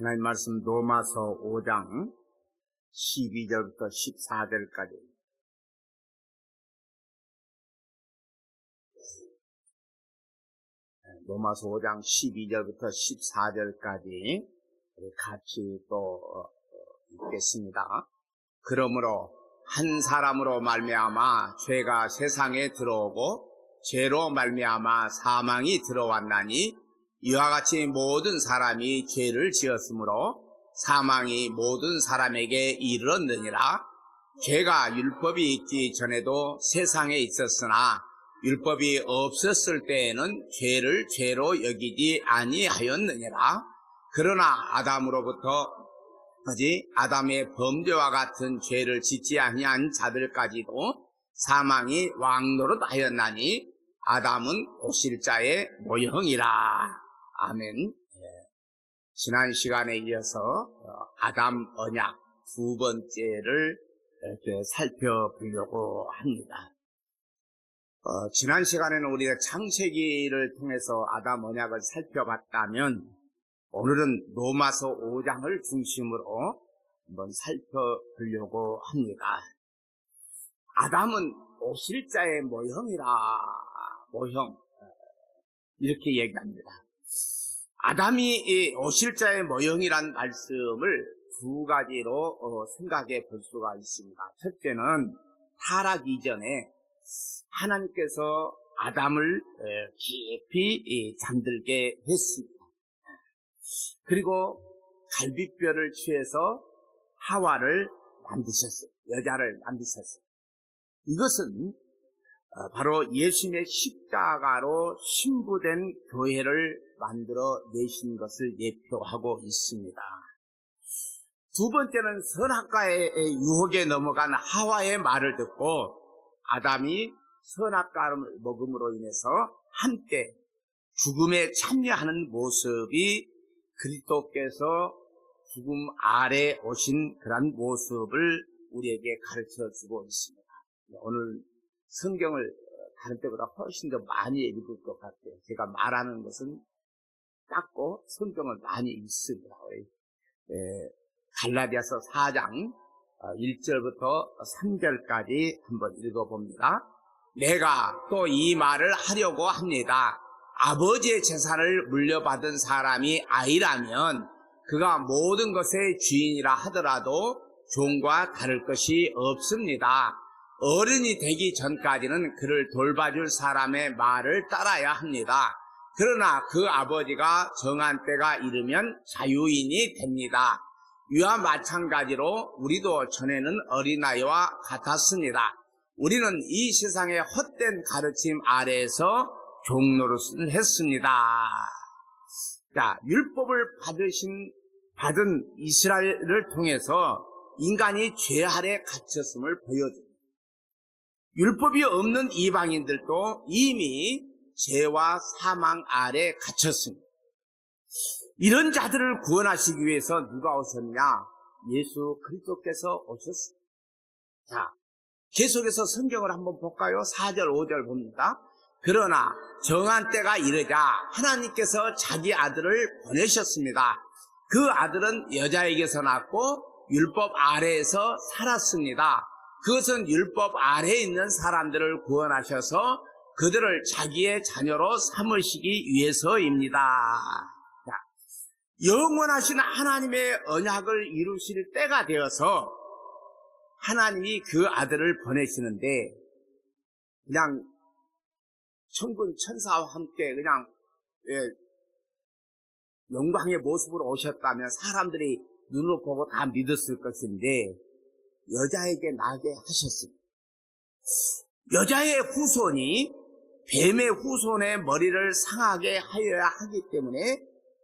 하나님 말씀 로마서 5장 12절부터 14절까지. 로마서 5장 12절부터 14절까지 같이 또 읽겠습니다. 그러므로 한 사람으로 말미암아 죄가 세상에 들어오고 죄로 말미암아 사망이 들어왔나니 이와 같이 모든 사람이 죄를 지었으므로 사망이 모든 사람에게 이르렀느니라. 죄가 율법이 있기 전에도 세상에 있었으나 율법이 없었을 때에는 죄를 죄로 여기지 아니하였느니라. 그러나 아담으로부터 아담의 범죄와 같은 죄를 짓지 아니한 자들까지도 사망이 왕노릇하였나니 아담은 오실자의 모형이라. 아멘. 지난 시간에 이어서 아담 언약 두 번째를 이렇게 살펴보려고 합니다. 지난 시간에는 우리가 창세기를 통해서 아담 언약을 살펴봤다면 오늘은 로마서 5장을 중심으로 한번 살펴보려고 합니다. 아담은 오실자의 모형이라. 모형 이렇게 얘기합니다. 아담이 이 오실자의 모형이란 말씀을 두 가지로 생각해 볼 수가 있습니다. 첫째는 타락 이전에 하나님께서 아담을 깊이 잠들게 했습니다. 그리고 갈비뼈를 취해서 하와를 만드셨어요. 여자를 만드셨어요. 이것은 바로 예수님의 십자가로 신부된 교회를 만들어 내신 것을 예표하고 있습니다. 두 번째는 선악과의 유혹에 넘어간 하와의 말을 듣고 아담이 선악과를 먹음으로 인해서 함께 죽음에 참여하는 모습이 그리스도께서 죽음 아래 오신 그런 모습을 우리에게 가르쳐주고 있습니다. 오늘 성경을 다른 때보다 훨씬 더 많이 읽을 것 같아요. 제가 말하는 것은 작고 성경을 많이 읽습니다. 갈라디아서 4장 1절부터 3절까지 한번 읽어봅니다. 내가 또 이 말을 하려고 합니다. 아버지의 재산을 물려받은 사람이 아이라면 그가 모든 것의 주인이라 하더라도 종과 다를 것이 없습니다. 어른이 되기 전까지는 그를 돌봐줄 사람의 말을 따라야 합니다. 그러나 그 아버지가 정한 때가 이르면 자유인이 됩니다. 이와 마찬가지로 우리도 전에는 어린아이와 같았습니다. 우리는 이 세상의 헛된 가르침 아래에서 종노릇을 했습니다. 자, 율법을 받은 이스라엘을 통해서 인간이 죄 아래 갇혔음을 보여줍니다. 율법이 없는 이방인들도 이미 죄와 사망 아래 갇혔습니다. 이런 자들을 구원하시기 위해서 누가 오셨냐? 예수 그리스도께서 오셨습니다. 자, 계속해서 성경을 한번 볼까요? 4절, 5절 봅니다. 그러나 정한 때가 이르자 하나님께서 자기 아들을 보내셨습니다. 그 아들은 여자에게서 낳고 율법 아래에서 살았습니다. 그것은 율법 아래에 있는 사람들을 구원하셔서 그들을 자기의 자녀로 삼으시기 위해서입니다. 자, 영원하신 하나님의 언약을 이루실 때가 되어서 하나님이 그 아들을 보내시는데 그냥 천군 천사와 함께 그냥 영광의 모습으로 오셨다면 사람들이 눈으로 보고 다 믿었을 것인데 여자에게 나게 하셨습니다. 여자의 후손이 뱀의 후손의 머리를 상하게 하여야 하기 때문에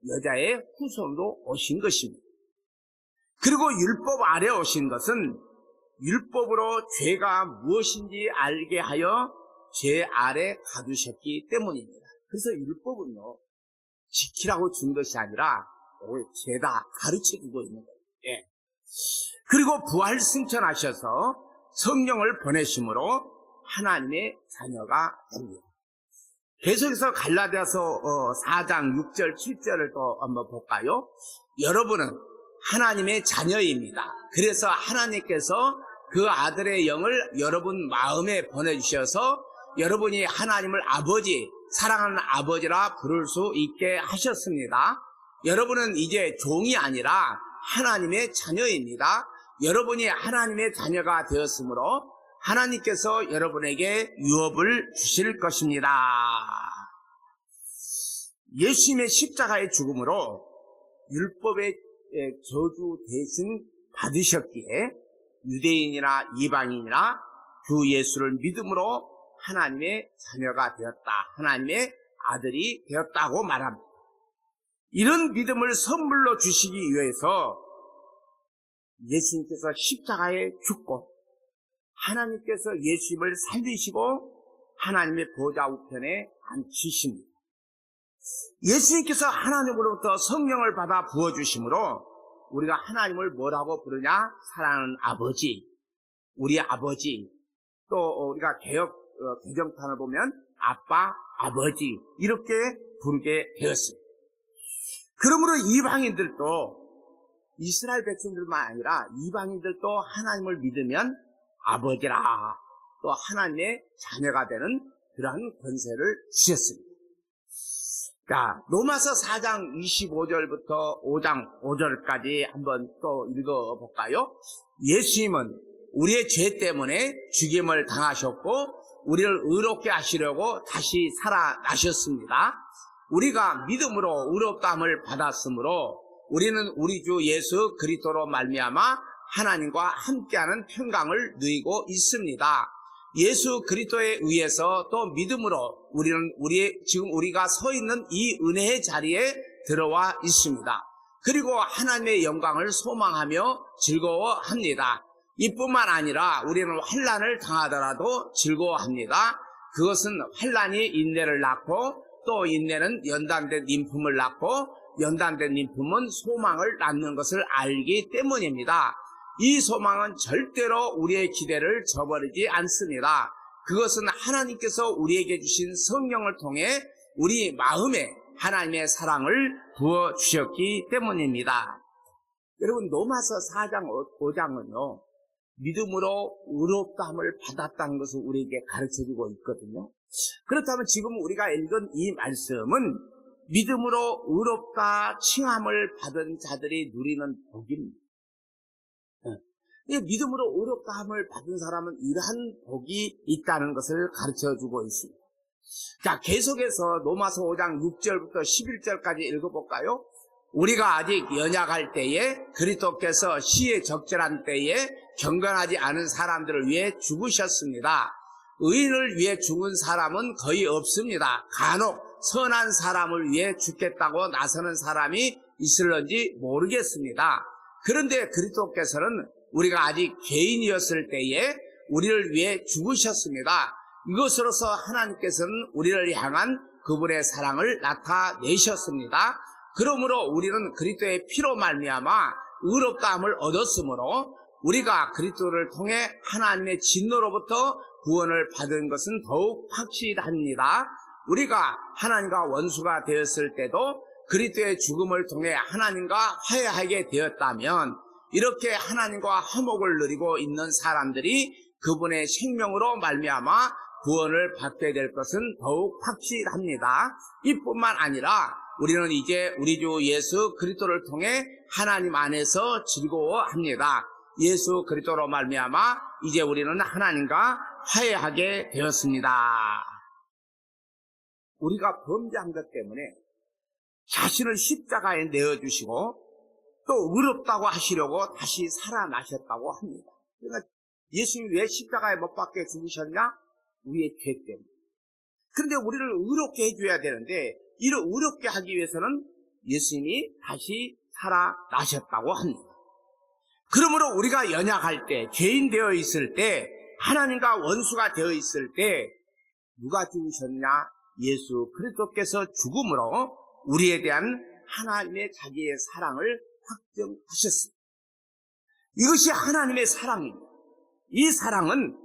여자의 후손으로 오신 것입니다. 그리고 율법 아래 오신 것은 율법으로 죄가 무엇인지 알게 하여 죄 아래 가두셨기 때문입니다. 그래서 율법은요, 지키라고 준 것이 아니라 죄다 가르쳐주고 있는 거예요. 예. 그리고 부활 승천하셔서 성령을 보내심으로 하나님의 자녀가 됩니다. 계속해서 갈라디아서 4장 6절 7절을 또 한번 볼까요? 여러분은 하나님의 자녀입니다. 그래서 하나님께서 그 아들의 영을 여러분 마음에 보내주셔서 여러분이 하나님을 아버지, 사랑하는 아버지라 부를 수 있게 하셨습니다. 여러분은 이제 종이 아니라 하나님의 자녀입니다. 여러분이 하나님의 자녀가 되었으므로 하나님께서 여러분에게 유업을 주실 것입니다. 예수님의 십자가의 죽음으로 율법의 저주 대신 받으셨기에 유대인이나 이방인이나 주 예수를 믿음으로 하나님의 자녀가 되었다, 하나님의 아들이 되었다고 말합니다. 이런 믿음을 선물로 주시기 위해서 예수님께서 십자가에 죽고 하나님께서 예수님을 살리시고 하나님의 보좌 우편에 앉히십니다. 예수님께서 하나님으로부터 성령을 받아 부어주심으로 우리가 하나님을 뭐라고 부르냐? 사랑하는 아버지, 우리 아버지. 또 우리가 개정판을 보면 아빠, 아버지 이렇게 부르게 되었습니다. 그러므로 이방인들도, 이스라엘 백성들만 아니라 이방인들도 하나님을 믿으면 아버지라, 또 하나님의 자녀가 되는 그러한 권세를 주셨습니다. 자, 로마서 4장 25절부터 5장 5절까지 한번 또 읽어볼까요? 예수님은 우리의 죄 때문에 죽임을 당하셨고 우리를 의롭게 하시려고 다시 살아나셨습니다. 우리가 믿음으로 의롭다함을 받았으므로 우리는 우리 주 예수 그리스도로 말미암아 하나님과 함께하는 평강을 누리고 있습니다. 예수 그리스도에 의해서 또 믿음으로 우리는 지금 우리가 서 있는 이 은혜의 자리에 들어와 있습니다. 그리고 하나님의 영광을 소망하며 즐거워합니다. 이뿐만 아니라 우리는 환난을 당하더라도 즐거워합니다. 그것은 환난이 인내를 낳고 또 인내는 연단된 인품을 낳고 연단된 인품은 소망을 낳는 것을 알기 때문입니다. 이 소망은 절대로 우리의 기대를 저버리지 않습니다. 그것은 하나님께서 우리에게 주신 성령을 통해 우리 마음에 하나님의 사랑을 부어주셨기 때문입니다. 여러분, 로마서 4장 5장은요 믿음으로 의롭다함을 받았다는 것을 우리에게 가르쳐주고 있거든요. 그렇다면 지금 우리가 읽은 이 말씀은 믿음으로 의롭다 칭함을 받은 자들이 누리는 복입니다. 믿음으로 의롭다함을 받은 사람은 이러한 복이 있다는 것을 가르쳐주고 있습니다. 자, 계속해서 로마서 5장 6절부터 11절까지 읽어볼까요? 우리가 아직 연약할 때에 그리스도께서 시에 적절한 때에 경건하지 않은 사람들을 위해 죽으셨습니다. 의인을 위해 죽은 사람은 거의 없습니다. 간혹 선한 사람을 위해 죽겠다고 나서는 사람이 있을런지 모르겠습니다. 그런데 그리스도께서는 우리가 아직 죄인이었을 때에 우리를 위해 죽으셨습니다. 이것으로서 하나님께서는 우리를 향한 그분의 사랑을 나타내셨습니다. 그러므로 우리는 그리스도의 피로 말미암아 의롭다함을 얻었으므로 우리가 그리스도를 통해 하나님의 진노로부터 구원을 받은 것은 더욱 확실합니다. 우리가 하나님과 원수가 되었을 때도 그리스도의 죽음을 통해 하나님과 화해하게 되었다면 이렇게 하나님과 화목을 누리고 있는 사람들이 그분의 생명으로 말미암아 구원을 받게 될 것은 더욱 확실합니다. 이뿐만 아니라 우리는 이제 우리 주 예수 그리스도를 통해 하나님 안에서 즐거워합니다. 예수 그리스도로 말미암아 이제 우리는 하나님과 화해하게 되었습니다. 우리가 범죄한 것 때문에 자신을 십자가에 내어주시고 또 의롭다고 하시려고 다시 살아나셨다고 합니다. 그러니까 예수님이 왜 십자가에 못 박혀 죽으셨냐? 우리의 죄 때문에. 그런데 우리를 의롭게 해줘야 되는데 이를 의롭게 하기 위해서는 예수님이 다시 살아나셨다고 합니다. 그러므로 우리가 연약할 때, 죄인 되어 있을 때, 하나님과 원수가 되어 있을 때 누가 죽으셨냐? 예수 그리스도께서 죽음으로 우리에 대한 하나님의 자기의 사랑을 확정하셨습니다. 이것이 하나님의 사랑입니다. 이 사랑은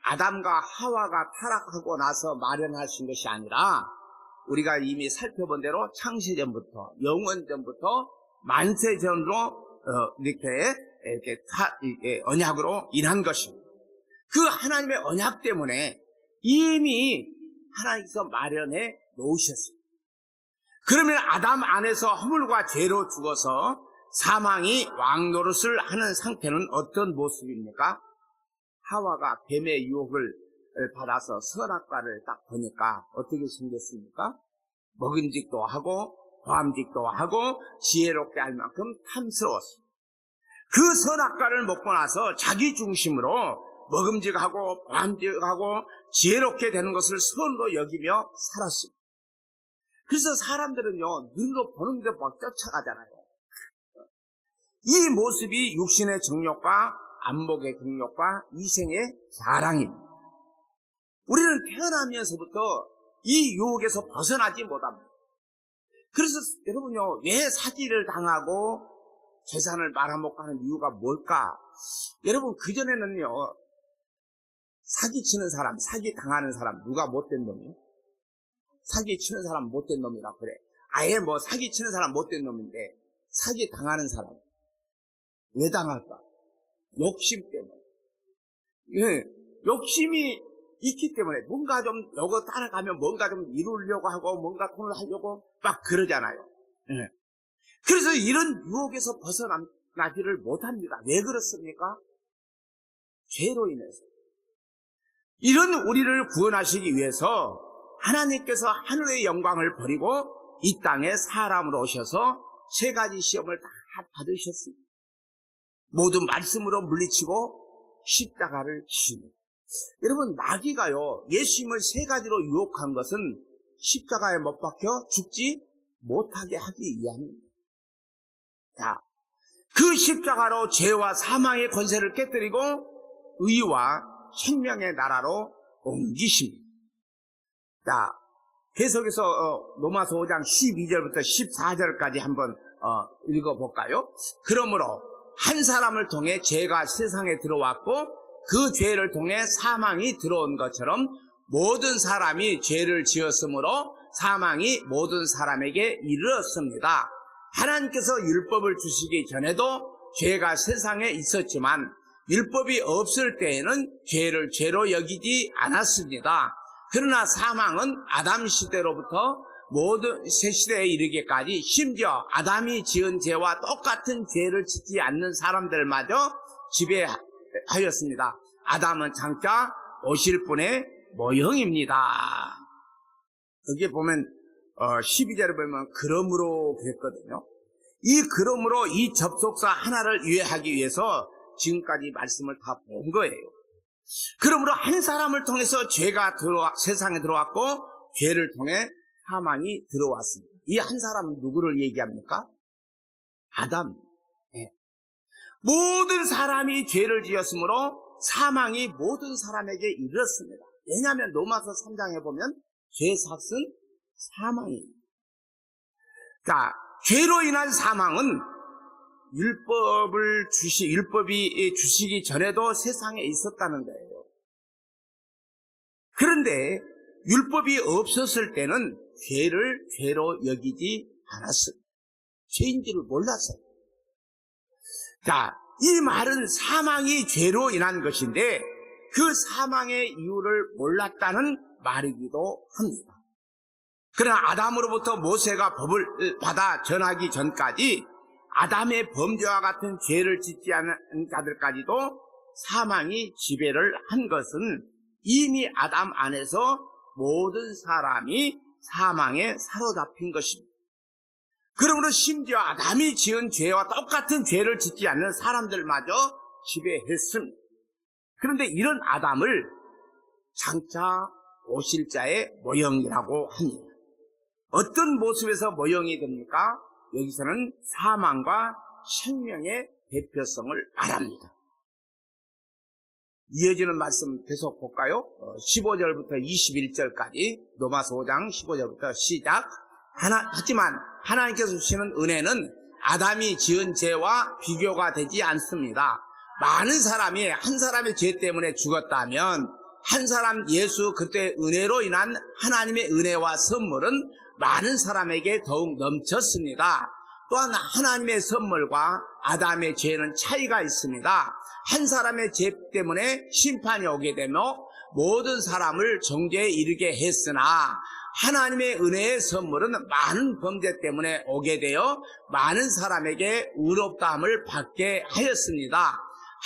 아담과 하와가 타락하고 나서 마련하신 것이 아니라 우리가 이미 살펴본 대로 창세전부터 영원전부터 만세전으로 이렇게 언약으로 일한 것입니다. 그 하나님의 언약 때문에 이미 하나님께서 마련해 놓으셨습니다. 그러면 아담 안에서 허물과 죄로 죽어서 사망이 왕노릇을 하는 상태는 어떤 모습입니까? 하와가 뱀의 유혹을 받아서 선악과를 딱 보니까 어떻게 생겼습니까? 먹음직도 하고 보암직도 하고 지혜롭게 할 만큼 탐스러웠습니다. 그 선악과를 먹고 나서 자기 중심으로 먹음직하고 보암직하고 지혜롭게 되는 것을 선으로 여기며 살았습니다. 그래서 사람들은요, 눈으로 보는 데 막 쫓아가잖아요. 이 모습이 육신의 정욕과 안목의 정욕과 이생의 자랑입니다. 우리는 태어나면서부터 이 유혹에서 벗어나지 못합니다. 그래서 여러분요, 왜 사기를 당하고 재산을 말아먹고 하는 이유가 뭘까? 여러분, 그전에는요, 사기치는 사람, 사기 당하는 사람, 누가 못된 놈이요? 사기치는 사람 못된 놈이라 그래. 아예 뭐 사기치는 사람 못된 놈인데 사기 당하는 사람 왜 당할까? 욕심 때문에. 예, 욕심이 있기 때문에 뭔가 좀 요거 따라가면 뭔가 좀 이루려고 하고 뭔가 돈을 하려고 막 그러잖아요. 예. 그래서 이런 유혹에서 벗어나지를 못합니다. 왜 그렇습니까? 죄로 인해서. 이런 우리를 구원하시기 위해서 하나님께서 하늘의 영광을 버리고 이 땅에 사람으로 오셔서 세 가지 시험을 다 받으셨습니다. 모든 말씀으로 물리치고 십자가를 지십니다. 여러분, 마귀가요, 예수님을 세 가지로 유혹한 것은 십자가에 못 박혀 죽지 못하게 하기 위함입니다. 자, 그 십자가로 죄와 사망의 권세를 깨뜨리고 의와 생명의 나라로 옮기십니다. 자, 계속해서 로마서 5장 12절부터 14절까지 한번 읽어볼까요? 그러므로 한 사람을 통해 죄가 세상에 들어왔고 그 죄를 통해 사망이 들어온 것처럼 모든 사람이 죄를 지었으므로 사망이 모든 사람에게 이르렀습니다. 하나님께서 율법을 주시기 전에도 죄가 세상에 있었지만 율법이 없을 때에는 죄를 죄로 여기지 않았습니다. 그러나 사망은 아담 시대로부터 모든 새 시대에 이르기까지 심지어 아담이 지은 죄와 똑같은 죄를 짓지 않는 사람들마저 지배하였습니다. 아담은 장차 오실 분의 모형입니다. 여기에 보면 12절에 보면 그러므로 그랬거든요. 이 그러므로 이 접속사 하나를 이해하기 위해서 지금까지 말씀을 다 본 거예요. 그러므로 한 사람을 통해서 죄가 세상에 들어왔고 죄를 통해 사망이 들어왔습니다. 이 한 사람은 누구를 얘기합니까? 아담. 네. 모든 사람이 죄를 지었으므로 사망이 모든 사람에게 이르렀습니다. 왜냐하면 로마서 3장에 보면 죄 삭은 사망입니다. 자, 죄로 인한 사망은 율법이 주시기 전에도 세상에 있었다는 거예요. 그런데 율법이 없었을 때는 죄를 죄로 여기지 않았어요. 죄인지를 몰랐어요. 자, 이 말은 사망이 죄로 인한 것인데 그 사망의 이유를 몰랐다는 말이기도 합니다. 그러나 아담으로부터 모세가 법을 받아 전하기 전까지 아담의 범죄와 같은 죄를 짓지 않은 자들까지도 사망이 지배를 한 것은 이미 아담 안에서 모든 사람이 사망에 사로잡힌 것입니다. 그러므로 심지어 아담이 지은 죄와 똑같은 죄를 짓지 않는 사람들마저 지배했습니다. 그런데 이런 아담을 장차 오실 자의 모형이라고 합니다. 어떤 모습에서 모형이 됩니까? 여기서는 사망과 생명의 대표성을 말합니다. 이어지는 말씀 계속 볼까요? 15절부터 21절까지 로마서 5장 15절부터 시작. 하지만 하나님께서 주시는 은혜는 아담이 지은 죄와 비교가 되지 않습니다. 많은 사람이 한 사람의 죄 때문에 죽었다면 한 사람 예수 그때의 은혜로 인한 하나님의 은혜와 선물은 많은 사람에게 더욱 넘쳤습니다. 또한 하나님의 선물과 아담의 죄는 차이가 있습니다. 한 사람의 죄 때문에 심판이 오게 되며 모든 사람을 정죄에 이르게 했으나 하나님의 은혜의 선물은 많은 범죄 때문에 오게 되어 많은 사람에게 의롭다함을 받게 하였습니다.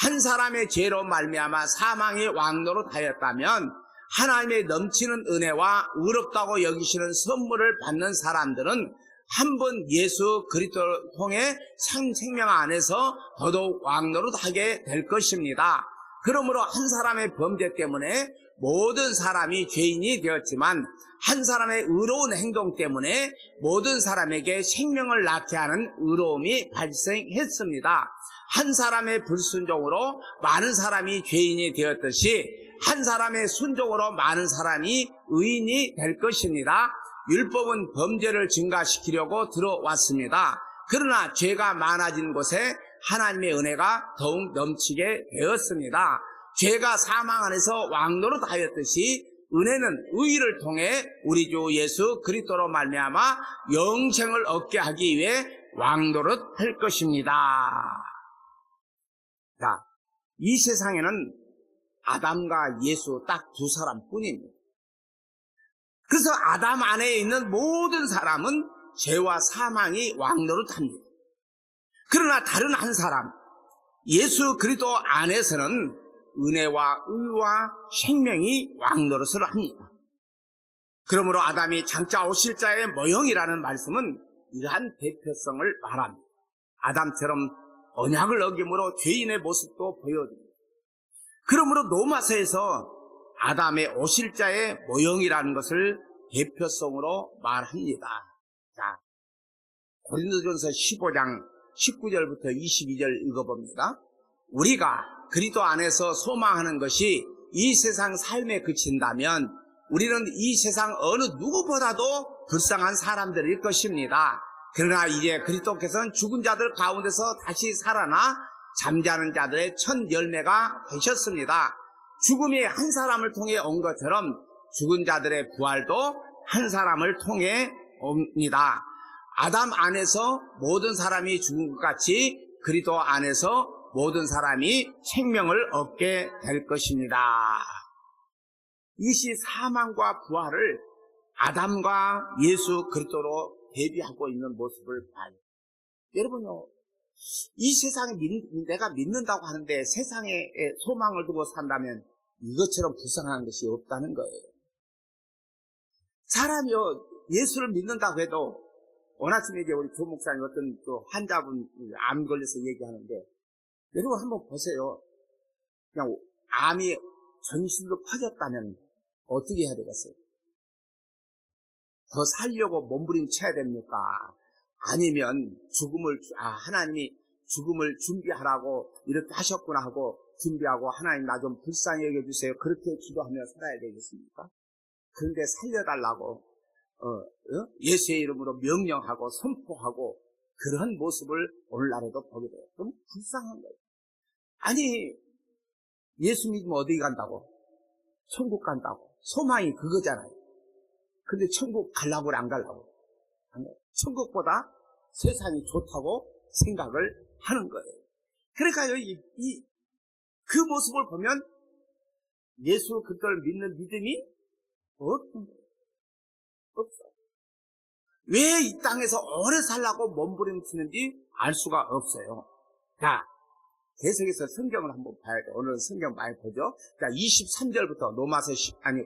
한 사람의 죄로 말미암아 사망이 왕노릇하였다면 하나님의 넘치는 은혜와 의롭다고 여기시는 선물을 받는 사람들은 한 번 예수 그리스도를 통해 생명 안에서 더더욱 왕노릇하게 될 것입니다. 그러므로 한 사람의 범죄 때문에 모든 사람이 죄인이 되었지만 한 사람의 의로운 행동 때문에 모든 사람에게 생명을 낳게 하는 의로움이 발생했습니다. 한 사람의 불순종으로 많은 사람이 죄인이 되었듯이 한 사람의 순종으로 많은 사람이 의인이 될 것입니다. 율법은 범죄를 증가시키려고 들어왔습니다. 그러나 죄가 많아진 곳에 하나님의 은혜가 더욱 넘치게 되었습니다. 죄가 사망 안에서 왕노릇하였듯이 은혜는 의를 통해 우리 주 예수 그리스도로 말미암아 영생을 얻게 하기 위해 왕노릇할 것입니다. 자, 이 세상에는 아담과 예수 딱 두 사람뿐입니다. 그래서 아담 안에 있는 모든 사람은 죄와 사망이 왕노릇합니다. 그러나 다른 한 사람, 예수 그리스도 안에서는 은혜와 의와 생명이 왕노릇을 합니다. 그러므로 아담이 장차 오실 자의 모형이라는 말씀은 이러한 대표성을 말합니다. 아담처럼 언약을 어김으로 죄인의 모습도 보여줍니다. 그러므로 로마서에서 아담의 오실 자의 모형이라는 것을 대표성으로 말합니다. 자, 고린도전서 15장 19절부터 22절 읽어봅니다. 우리가 그리스도 안에서 소망하는 것이 이 세상 삶에 그친다면 우리는 이 세상 어느 누구보다도 불쌍한 사람들일 것입니다. 그러나 이제 그리스도께서는 죽은 자들 가운데서 다시 살아나 잠자는 자들의 첫 열매가 되셨습니다. 죽음이 한 사람을 통해 온 것처럼 죽은 자들의 부활도 한 사람을 통해 옵니다. 아담 안에서 모든 사람이 죽은 것 같이 그리스도 안에서 모든 사람이 생명을 얻게 될 것입니다. 이것이 사망과 부활을 아담과 예수 그리스도로 대비하고 있는 모습을 봐요. 여러분요, 이 세상에 내가 믿는다고 하는데 세상에 소망을 두고 산다면 이것처럼 불쌍한 것이 없다는 거예요. 사람이요, 예수를 믿는다고 해도 오늘 아침에 이제 우리 조목사님 어떤 또 환자분 암 걸려서 얘기하는데 여러분 한번 보세요. 그냥 암이 전신으로 퍼졌다면 어떻게 해야 되겠어요? 더 살려고 몸부림쳐야 됩니까? 아니면 하나님이 죽음을 준비하라고 이렇게 하셨구나 하고 준비하고 하나님 나 좀 불쌍히 여겨주세요. 그렇게 기도하며 살아야 되겠습니까? 그런데 살려달라고 예수의 이름으로 명령하고 선포하고 그런 모습을 오늘날에도 보게 돼요. 너무 불쌍한 거예요. 아니, 예수 믿으면 어디 간다고? 천국 간다고. 소망이 그거잖아요. 근데 천국 가려고 안 가려고? 천국보다 세상이 좋다고 생각을 하는 거예요. 그러니까요, 그 모습을 보면 예수 그리스도를 믿는 믿음이 없어요. 왜 이 땅에서 오래 살라고 몸부림치는지 알 수가 없어요. 자, 계속해서 성경을 한번 봐야 돼요. 오늘은 성경 많이 보죠. 자, 23절부터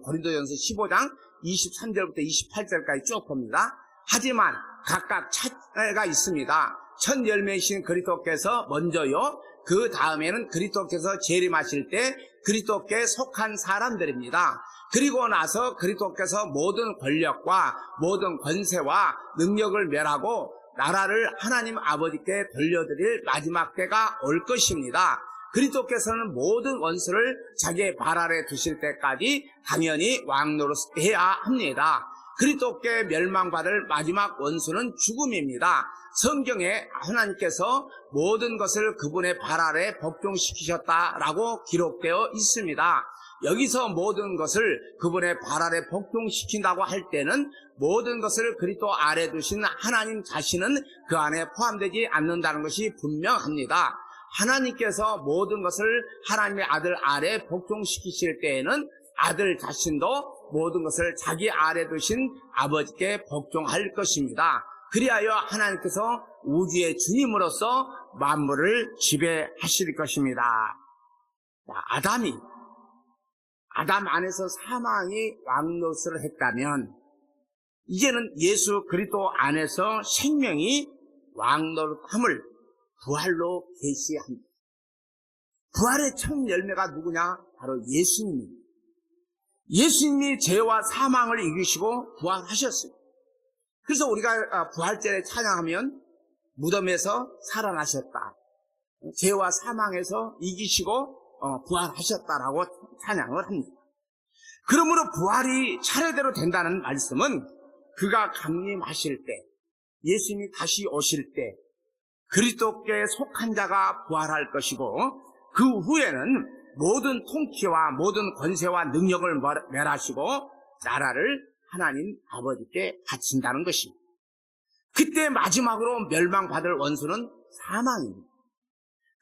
고린도전서 15장 23절부터 28절까지 쭉 봅니다. 하지만 각각 차이가 있습니다. 첫 열매이신 그리스도께서 먼저요, 그 다음에는 그리스도께서 재림하실 때 그리스도께 속한 사람들입니다. 그리고 나서 그리스도께서 모든 권력과 모든 권세와 능력을 멸하고 나라를 하나님 아버지께 돌려드릴 마지막 때가 올 것입니다. 그리스도께서는 모든 원수를 자기의 발 아래 두실 때까지 당연히 왕노릇해야 합니다. 그리스도께 멸망받을 마지막 원수는 죽음입니다. 성경에 하나님께서 모든 것을 그분의 발 아래 복종시키셨다라고 기록되어 있습니다. 여기서 모든 것을 그분의 발 아래 복종시킨다고 할 때는 모든 것을 그리스도 아래 두신 하나님 자신은 그 안에 포함되지 않는다는 것이 분명합니다. 하나님께서 모든 것을 하나님의 아들 아래 복종시키실 때에는 아들 자신도 모든 것을 자기 아래 두신 아버지께 복종할 것입니다. 그리하여 하나님께서 우주의 주님으로서 만물을 지배하실 것입니다. 아담 안에서 사망이 왕노릇을 했다면 이제는 예수 그리스도 안에서 생명이 왕노릇함을 부활로 계시합니다. 부활의 첫 열매가 누구냐? 바로 예수님입니다. 예수님이 죄와 사망을 이기시고 부활하셨어요. 그래서 우리가 부활절에 찬양하면 무덤에서 살아나셨다, 죄와 사망에서 이기시고 부활하셨다라고 찬양을 합니다. 그러므로 부활이 차례대로 된다는 말씀은 그가 강림하실 때, 예수님이 다시 오실 때 그리스도께 속한 자가 부활할 것이고, 그 후에는 모든 통치와 모든 권세와 능력을 멸하시고 나라를 하나님 아버지께 바친다는 것입니다. 그때 마지막으로 멸망받을 원수는 사망입니다.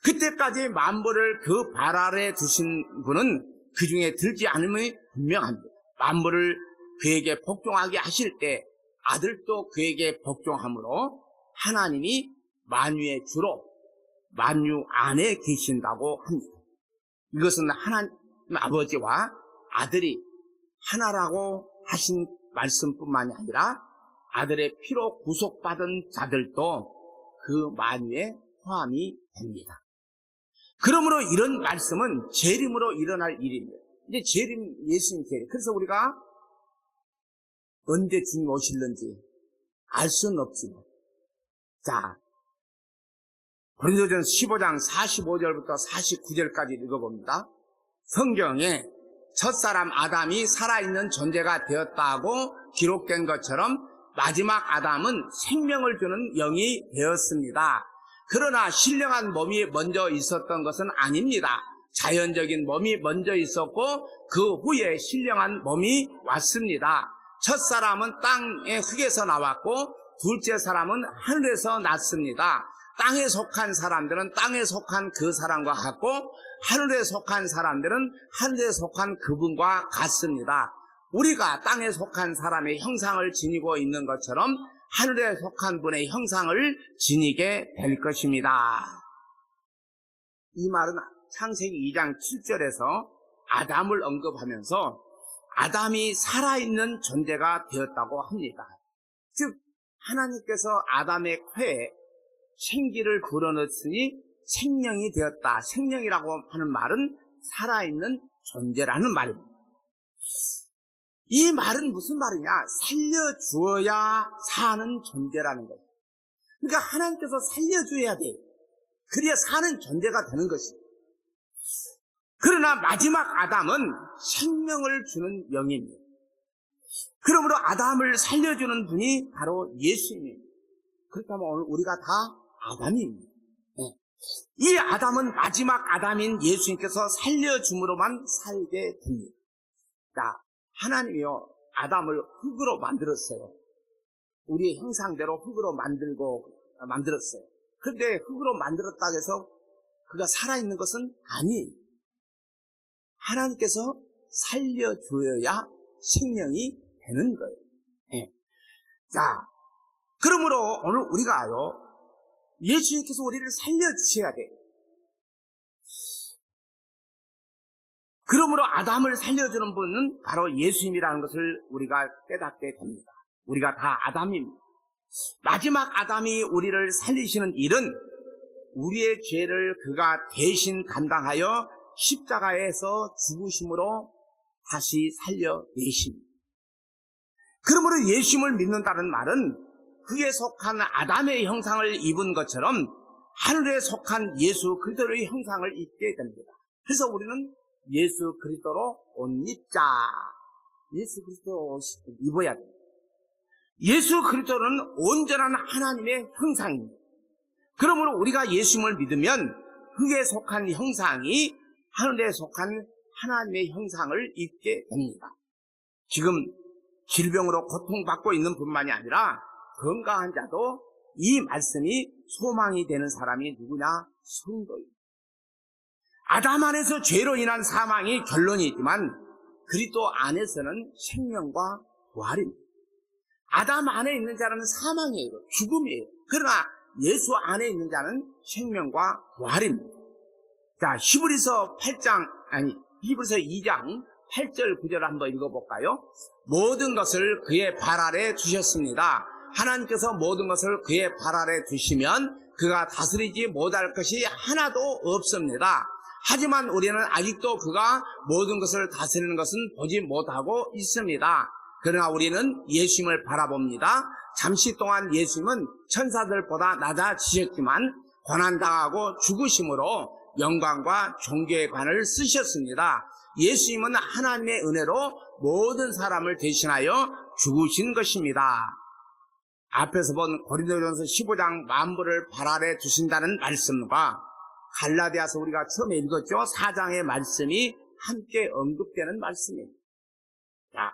그때까지 만물을 그 발 아래 두신 분은 그 중에 들지 않음이 분명합니다. 만물을 그에게 복종하게 하실 때 아들도 그에게 복종함으로 하나님이 만유의 주로 만유 안에 계신다고 합니다. 이것은 하나님 아버지와 아들이 하나라고 하신 말씀뿐만이 아니라 아들의 피로 구속받은 자들도 그 만유에 포함이 됩니다. 그러므로 이런 말씀은 재림으로 일어날 일입니다. 이제 예수님 재림. 그래서 우리가 언제 주님 오실는지 알 수는 없지만, 자, 고린도전서 15장 45절부터 49절까지 읽어봅니다. 성경에 첫사람 아담이 살아있는 존재가 되었다고 기록된 것처럼 마지막 아담은 생명을 주는 영이 되었습니다. 그러나 신령한 몸이 먼저 있었던 것은 아닙니다. 자연적인 몸이 먼저 있었고 그 후에 신령한 몸이 왔습니다. 첫사람은 땅의 흙에서 나왔고 둘째 사람은 하늘에서 났습니다. 땅에 속한 사람들은 땅에 속한 그 사람과 같고 하늘에 속한 사람들은 하늘에 속한 그분과 같습니다. 우리가 땅에 속한 사람의 형상을 지니고 있는 것처럼 하늘에 속한 분의 형상을 지니게 될 것입니다. 이 말은 창세기 2장 7절에서 아담을 언급하면서 아담이 살아있는 존재가 되었다고 합니다. 즉 하나님께서 아담의 코에 생기를 불어넣으니 생명이 되었다. 생명이라고 하는 말은 살아있는 존재라는 말입니다. 이 말은 무슨 말이냐? 살려주어야 사는 존재라는 거예요. 그러니까 하나님께서 살려줘야 돼. 그래야 사는 존재가 되는 것입니다. 그러나 마지막 아담은 생명을 주는 영입니다. 그러므로 아담을 살려주는 분이 바로 예수님입니다. 그렇다면 오늘 우리가 다 아담입니다. 이 아담은 마지막 아담인 예수님께서 살려줌으로만 살게 됩니다. 자, 하나님이요 아담을 흙으로 만들었어요. 우리의 형상대로 흙으로 만들었어요. 그런데 흙으로 만들었다고 해서 그가 살아있는 것은 아니에요. 하나님께서 살려줘야 생명이 되는 거예요. 자, 그러므로 오늘 우리가요 예수님께서 우리를 살려주셔야 돼요. 그러므로 아담을 살려주는 분은 바로 예수님이라는 것을 우리가 깨닫게 됩니다. 우리가 다 아담입니다. 마지막 아담이 우리를 살리시는 일은 우리의 죄를 그가 대신 감당하여 십자가에서 죽으심으로 다시 살려내십니다. 그러므로 예수님을 믿는다는 말은 그에 속한 아담의 형상을 입은 것처럼 하늘에 속한 예수 그리스도의 형상을 입게 됩니다. 그래서 우리는 예수 그리스도로 옷 입자. 예수 그리스도 입어야 됩니다. 예수 그리스도는 온전한 하나님의 형상입니다. 그러므로 우리가 예수님을 믿으면 그에 속한 형상이 하늘에 속한 하나님의 형상을 입게 됩니다. 지금 질병으로 고통받고 있는 뿐만이 아니라 건강한 자도 이 말씀이 소망이 되는 사람이 누구냐? 성도입니다. 아담 안에서 죄로 인한 사망이 결론이 있지만 그리스도 안에서는 생명과 부활입니다. 아담 안에 있는 자는 사망이에요. 죽음이에요. 그러나 예수 안에 있는 자는 생명과 부활입니다. 자, 히브리서 2장 8절 9절을 한번 읽어볼까요? 모든 것을 그의 발 아래 두셨습니다. 하나님께서 모든 것을 그의 발 아래 두시면 그가 다스리지 못할 것이 하나도 없습니다. 하지만 우리는 아직도 그가 모든 것을 다스리는 것은 보지 못하고 있습니다. 그러나 우리는 예수님을 바라봅니다. 잠시 동안 예수님은 천사들보다 낮아지셨지만 고난당하고 죽으심으로 영광과 존귀의 관을 쓰셨습니다. 예수님은 하나님의 은혜로 모든 사람을 대신하여 죽으신 것입니다. 앞에서 본 고린도전서 15장 만물을 발 아래 두신다는 말씀과 갈라디아서 우리가 처음에 읽었죠. 4장의 말씀이 함께 언급되는 말씀입니다. 자,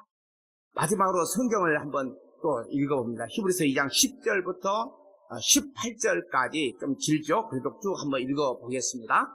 마지막으로 성경을 한번 또 읽어봅니다. 히브리서 2장 10절부터 18절까지 좀 길죠. 그래도 쭉 한번 읽어보겠습니다.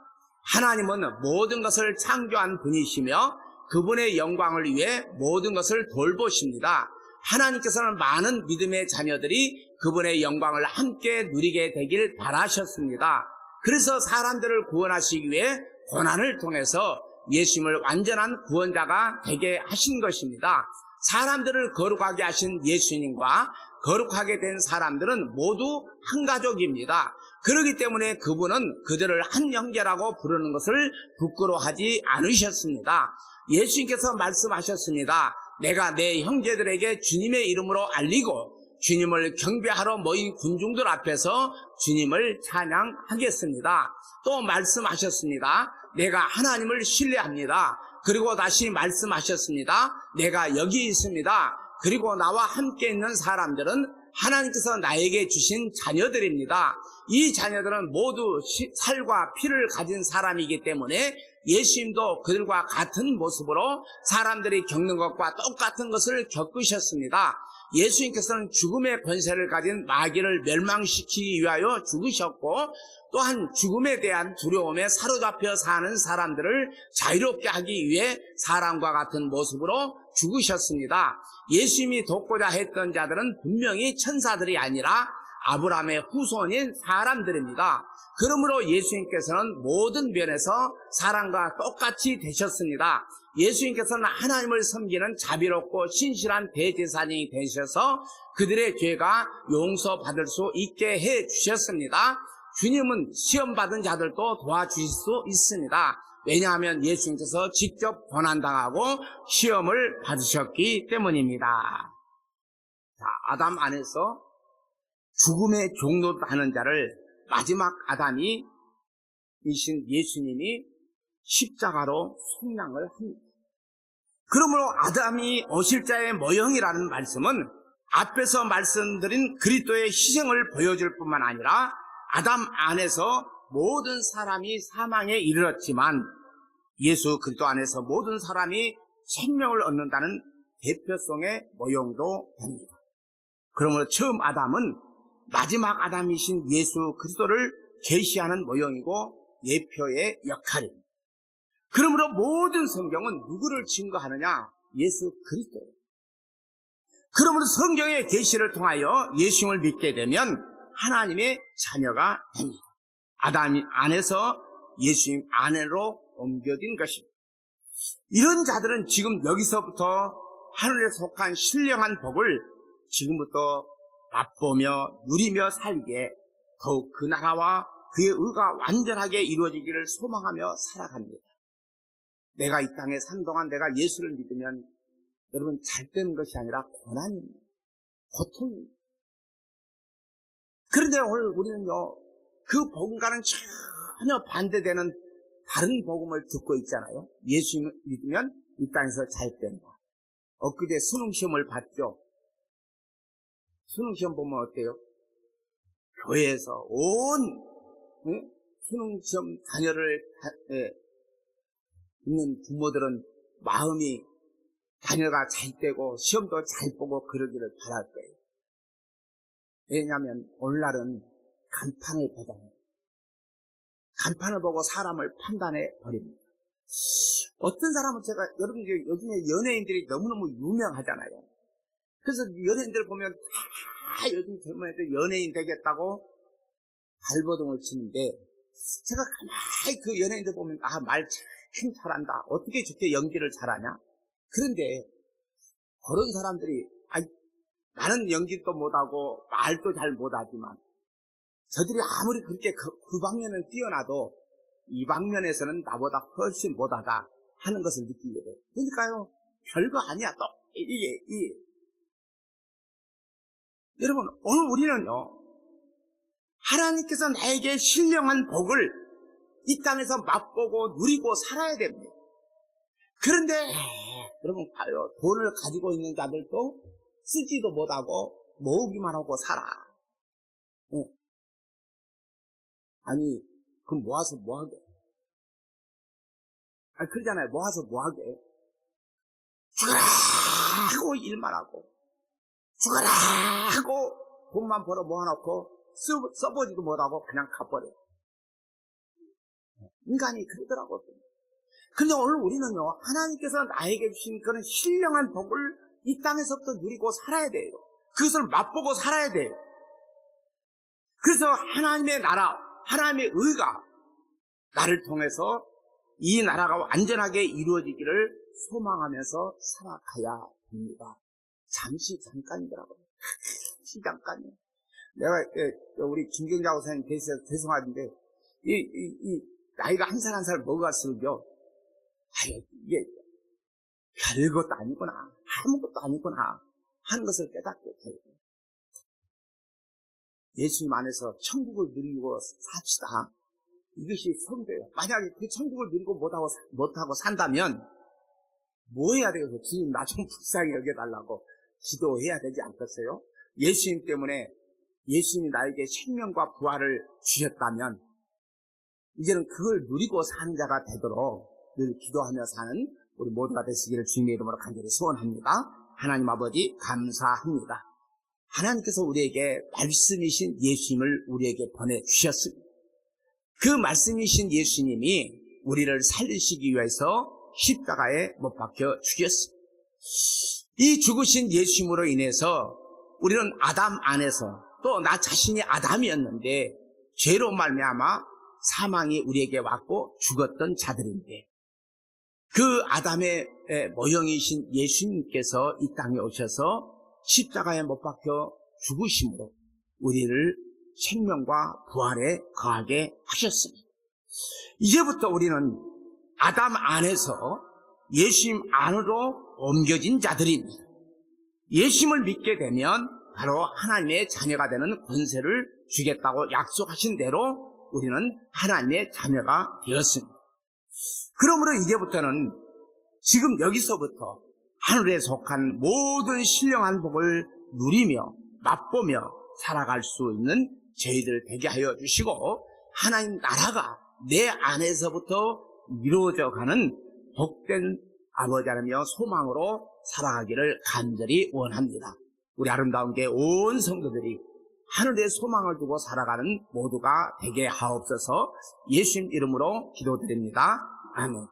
하나님은 모든 것을 창조한 분이시며 그분의 영광을 위해 모든 것을 돌보십니다. 하나님께서는 많은 믿음의 자녀들이 그분의 영광을 함께 누리게 되길 바라셨습니다. 그래서 사람들을 구원하시기 위해 고난을 통해서 예수님을 완전한 구원자가 되게 하신 것입니다. 사람들을 거룩하게 하신 예수님과 거룩하게 된 사람들은 모두 한 가족입니다. 그렇기 때문에 그분은 그들을 한 형제라고 부르는 것을 부끄러워하지 않으셨습니다. 예수님께서 말씀하셨습니다. 내가 내 형제들에게 주님의 이름으로 알리고 주님을 경배하러 모인 군중들 앞에서 주님을 찬양하겠습니다. 또 말씀하셨습니다. 내가 하나님을 신뢰합니다. 그리고 다시 말씀하셨습니다. 내가 여기 있습니다. 그리고 나와 함께 있는 사람들은 하나님께서 나에게 주신 자녀들입니다. 이 자녀들은 모두 살과 피를 가진 사람이기 때문에 예수님도 그들과 같은 모습으로 사람들이 겪는 것과 똑같은 것을 겪으셨습니다. 예수님께서는 죽음의 권세를 가진 마귀를 멸망시키기 위하여 죽으셨고 또한 죽음에 대한 두려움에 사로잡혀 사는 사람들을 자유롭게 하기 위해 사람과 같은 모습으로 죽으셨습니다. 예수님이 돕고자 했던 자들은 분명히 천사들이 아니라 아브라함의 후손인 사람들입니다. 그러므로 예수님께서는 모든 면에서 사람과 똑같이 되셨습니다. 예수님께서는 하나님을 섬기는 자비롭고 신실한 대제사장이 되셔서 그들의 죄가 용서받을 수 있게 해 주셨습니다. 주님은 시험받은 자들도 도와주실 수 있습니다. 왜냐하면 예수님께서 직접 고난당하고 시험을 받으셨기 때문입니다. 자, 아담 안에서 죽음의 종노릇 하는 자를 마지막 아담이 이신 예수님이 십자가로 속량을 합니다. 그러므로 아담이 오실 자의 모형이라는 말씀은 앞에서 말씀드린 그리스도의 희생을 보여줄 뿐만 아니라 아담 안에서 모든 사람이 사망에 이르렀지만 예수 그리스도 안에서 모든 사람이 생명을 얻는다는 대표성의 모형도 됩니다. 그러므로 처음 아담은 마지막 아담이신 예수 그리스도를 계시하는 모형이고 예표의 역할입니다. 그러므로 모든 성경은 누구를 증거하느냐? 예수 그리스도예요. 그러므로 성경의 계시를 통하여 예수님을 믿게 되면 하나님의 자녀가 됩니다. 아담 안에서 예수님 안으로 옮겨진 것입니다. 이런 자들은 지금 여기서부터 하늘에 속한 신령한 복을 지금부터 맛보며 누리며 살기에 더욱 그 나라와 그의 의가 완전하게 이루어지기를 소망하며 살아갑니다. 내가 이 땅에 산 동안 내가 예수를 믿으면 여러분 잘 되는 것이 아니라 고난입니다. 고통입니다. 그런데 오늘 우리는요, 그 복음과는 전혀 반대되는 다른 복음을 듣고 있잖아요. 예수 믿으면 이 땅에서 잘 된다. 엊그제 수능시험을 봤죠. 수능시험 보면 어때요? 교회에서 온 수능시험 자녀를 있는 부모들은 마음이 자녀가 잘 되고 시험도 잘 보고 그러기를 바랄 거예요. 왜냐하면 오늘날은 간판을 보잖아요. 간판을 보고 사람을 판단해 버립니다. 어떤 사람은 여러분 요즘에 연예인들이 너무너무 유명하잖아요. 그래서 연예인들 보면 다 요즘 젊은 애들 연예인 되겠다고 발버둥을 치는데, 제가 가만히 그 연예인들 보면 말 참 잘한다. 어떻게 저렇게 연기를 잘하냐? 그런데 그런 사람들이 나는 연기도 못하고 말도 잘 못하지만 저들이 아무리 그렇게 그 방면을 뛰어나도 이 방면에서는 나보다 훨씬 못하다 하는 것을 느끼게 돼요. 그러니까요, 별거 아니야. 또 여러분, 오늘 우리는요, 하나님께서 나에게 신령한 복을 이 땅에서 맛보고 누리고 살아야 됩니다. 그런데 여러분 봐요, 돈을 가지고 있는 자들도 쓰지도 못하고 모으기만 하고 살아. 아니, 그럼 모아서 뭐하게? 그러잖아요. 모아서 뭐하게? 죽어라 하고 일만 하고, 죽어라 하고 돈만 벌어 모아놓고 써보지도 못하고 그냥 가버려. 인간이 그러더라고요. 그런데 오늘 우리는요, 하나님께서 나에게 주신 그런 신령한 복을 이 땅에서부터 누리고 살아야 돼요. 그것을 맛보고 살아야 돼요. 그래서 하나님의 나라, 하나님의 의가 나를 통해서 이 나라가 완전하게 이루어지기를 소망하면서 살아가야 됩니다. 잠깐이더라고요. 잠깐이요. 내가 우리 김경자 목사님 계셔서 죄송한데, 이 나이가 한 살 한 살 먹어갈수록요, 이게 별것도 아니구나, 아무것도 아니구나 하는 것을 깨닫게 돼요. 예수님 안에서 천국을 누리고 삽시다. 이것이 성도예요. 만약에 그 천국을 누리고 못하고 산다면 뭐 해야 되겠어요? 주님 나 좀 불쌍히 여겨달라고 기도해야 되지 않겠어요? 예수님 때문에, 예수님이 나에게 생명과 부활을 주셨다면 이제는 그걸 누리고 사는 자가 되도록 늘 기도하며 사는 우리 모두가 되시기를 주님의 이름으로 간절히 소원합니다. 하나님 아버지 감사합니다. 하나님께서 우리에게 말씀이신 예수님을 우리에게 보내주셨습니다. 그 말씀이신 예수님이 우리를 살리시기 위해서 십자가에 못 박혀 죽였습니다. 이 죽으신 예수님으로 인해서 우리는 아담 안에서, 또 나 자신이 아담이었는데 죄로 말미암아 사망이 우리에게 왔고 죽었던 자들인데, 그 아담의 모형이신 예수님께서 이 땅에 오셔서 십자가에 못 박혀 죽으심으로 우리를 생명과 부활에 거하게 하셨습니다. 이제부터 우리는 아담 안에서 예수님 안으로 옮겨진 자들입니다. 예수님을 믿게 되면 바로 하나님의 자녀가 되는 권세를 주겠다고 약속하신 대로 우리는 하나님의 자녀가 되었습니다. 그러므로 이제부터는, 지금 여기서부터 하늘에 속한 모든 신령한 복을 누리며 맛보며 살아갈 수 있는 저희들 되게 하여 주시고, 하나님 나라가 내 안에서부터 이루어져가는 복된 아버지 하나님의 소망으로 살아가기를 간절히 원합니다. 우리 아름다운 게 온 성도들이 하늘의 소망을 두고 살아가는 모두가 되게 하옵소서. 예수님 이름으로 기도드립니다. 아멘.